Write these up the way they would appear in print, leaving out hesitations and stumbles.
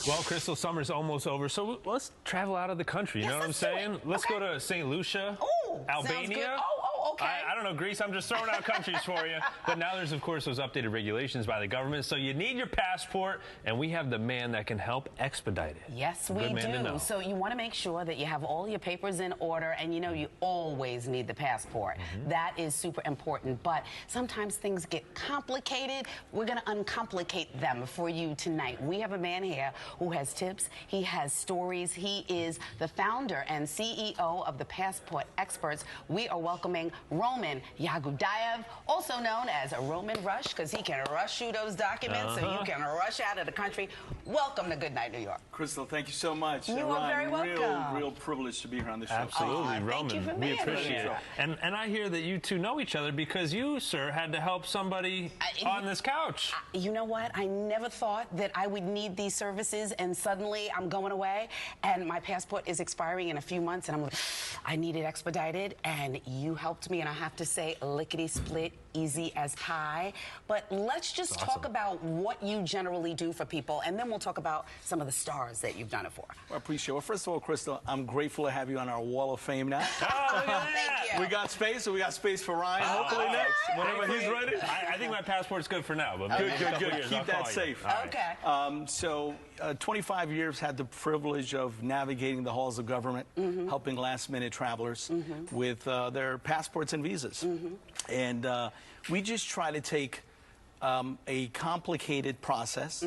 Well, Crystal, summer's almost over, so let's travel out of the country. You know what I'm saying? Let's go to St. Lucia, Albania. Okay. I don't know, Greece. I'm just throwing out countries for you. But now there's, of course, those updated regulations by the government. So you need your passport, and we have the man that can help expedite it. Yes, we do. So you want to make sure that you have all your papers in order, and you know you always need the passport. That is super important. But sometimes things get complicated. We're going to uncomplicate them for you tonight. We have a man here who has tips. He has stories. He is the founder and CEO of the Passport Experts. We are welcoming Roman Yagudaev, also known as a Roman Rush, because he can rush you those documents so you can rush out of the country. Welcome to Good Night, New York. Crystal, thank you so much. You are very welcome. Real privilege to be here on the show. Absolutely, Roman. Thank you for we being appreciate here. it. And I hear that you two know each other because you, sir, had to help somebody on this couch. You know what? I never thought that I would need these services, and suddenly I'm going away, and my passport is expiring in a few months, and I'm like, I need it expedited, and you helped me, and I have to say, lickety-split, easy as pie. But let's just talk about what you generally do for people, and then we'll talk about some of the stars that you've done it for. I appreciate it. Well, first of all, Crystal, I'm grateful to have you on our Wall of Fame now. Oh, look at that. Thank you. We got space, so we got space for Ryan. Hopefully next, whenever he's ready. I think my passport's good for now. But Good. years, Keep that safe. Okay. So 25 years, had the privilege of navigating the halls of government, helping last-minute travelers with their passports and visas. And we just try to take a complicated process,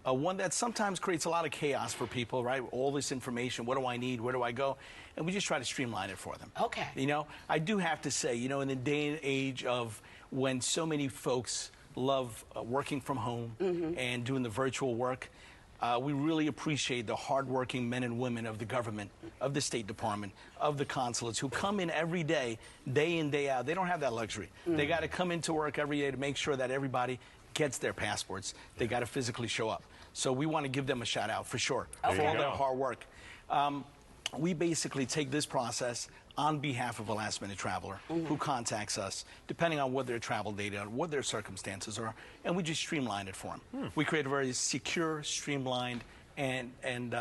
one that sometimes creates a lot of chaos for people, right? All this information, what do I need, where do I go? And we just try to streamline it for them. Okay. You know, I do have to say, you know, in the day and age of when so many folks love working from home and doing the virtual work, we really appreciate the hardworking men and women of the government, of the State Department, of the consulates who come in every day in, day out. They don't have that luxury. They got to come into work every day to make sure that everybody gets their passports. They got to physically show up. So we want to give them a shout out for sure for all their hard work. We basically take this process on behalf of a last-minute traveler who contacts us, depending on what their travel data are, what their circumstances are, and we just streamline it for them. We create a very secure, streamlined, and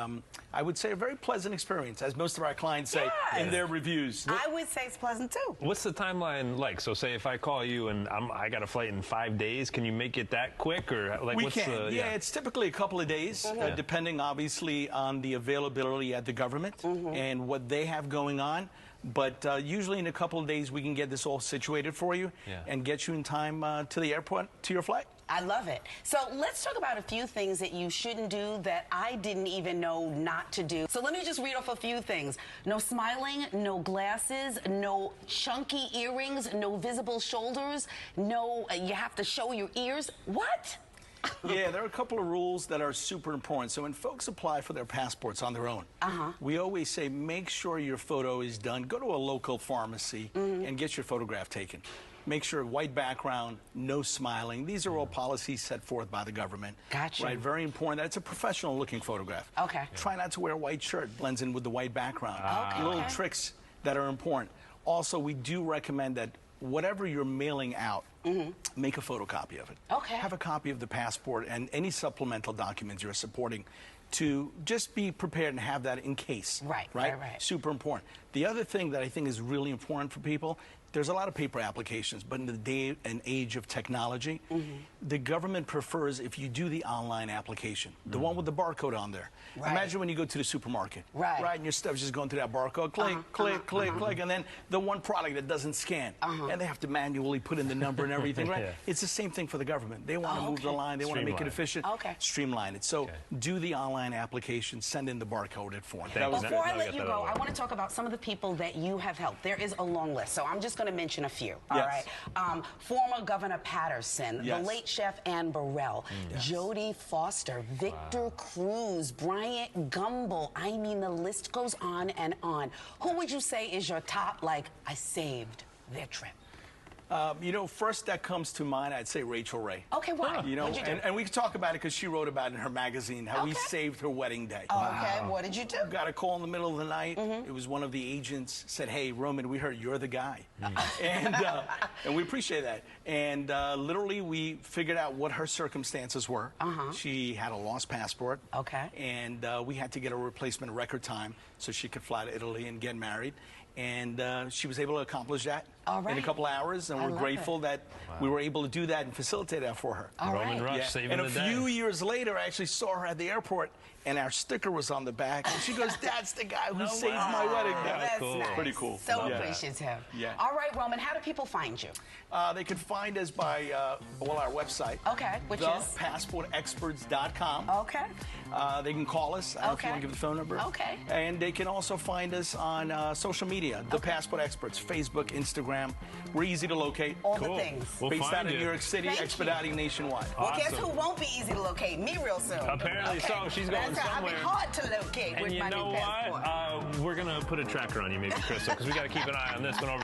I would say a very pleasant experience, as most of our clients say in their reviews. I would say it's pleasant too. What's the timeline like? So say if I call you and I got a flight in 5 days, can you make it that quick, or like we what's can. the It's typically a couple of days, depending obviously on the availability at the government and what they have going on. But usually in a couple of days we can get this all situated for you and get you in time to the airport, to your flight. I love it. So let's talk about a few things that you shouldn't do that I didn't even know not to do. So let me just read off a few things. No smiling, no glasses, no chunky earrings, no visible shoulders, no, you have to show your ears. What? Yeah, there are a couple of rules that are super important. So when folks apply for their passports on their own, we always say make sure your photo is done. Go to a local pharmacy and get your photograph taken. Make sure white background, no smiling. These are all policies set forth by the government. Gotcha. Right, very important. That's a professional looking photograph. Okay. Try not to wear a white shirt, blends in with the white background. Okay. Little tricks that are important. Also, we do recommend that whatever you're mailing out, make a photocopy of it. Okay. Have a copy of the passport and any supplemental documents you're supporting to just be prepared and have that in case. Right. Super important. The other thing that I think is really important for people, there's a lot of paper applications, but in the day and age of technology, the government prefers if you do the online application, the one with the barcode on there. Imagine when you go to the supermarket, and your stuff's just going through that barcode, click, and then the one product that doesn't scan, and they have to manually put in the number and everything, It's the same thing for the government. They want to move the line, they want to make it efficient, streamline it. So do the online application, send in the barcoded form. Before I let you go, I want to talk about some of the people that you have helped. There is a long list, so I'm just going to mention a few. All right. Former Governor Patterson, the late Chef Ann Burrell, Jodie Foster, Victor Cruz, Bryant Gumbel. I mean, the list goes on and on. Who would you say is your top, like, I saved their trip? First that comes to mind, I'd say Rachel Ray. Okay, why? You know, What'd you do? and we can talk about it because she wrote about it in her magazine how we saved her wedding day. Okay, what did you do? Got a call in the middle of the night. It was one of the agents said, "Hey, Roman, we heard you're the guy," and we appreciate that. And literally, we figured out what her circumstances were. She had a lost passport. Okay. And we had to get a replacement in record time so she could fly to Italy and get married. And she was able to accomplish that in a couple of hours, and we're grateful that we were able to do that and facilitate that for her. Roman Rush saving and the day. a few years later, I actually saw her at the airport, and our sticker was on the back. And she goes, "That's the guy who saved my wedding day." That's cool. nice. Pretty cool. So appreciative. Yeah. All right, Roman, how do people find you? They can find us by, our website. Okay, which is? thepassportexperts.com. Okay. They can call us. I don't know if you want to give the phone number. Okay. And they can also find us on social media, The Passport Experts, Facebook, Instagram. We're easy to locate. All the things. We'll Based find out of you. New York City, Thank expediting nationwide. Well, guess Awesome. who won't be easy to locate? Me real soon. Apparently so. She's going That's right. somewhere. I'll be hard to locate And with you my know new passport. what? We're going to put a tracker on you, maybe, Crystal, because we got to keep an eye on this one over.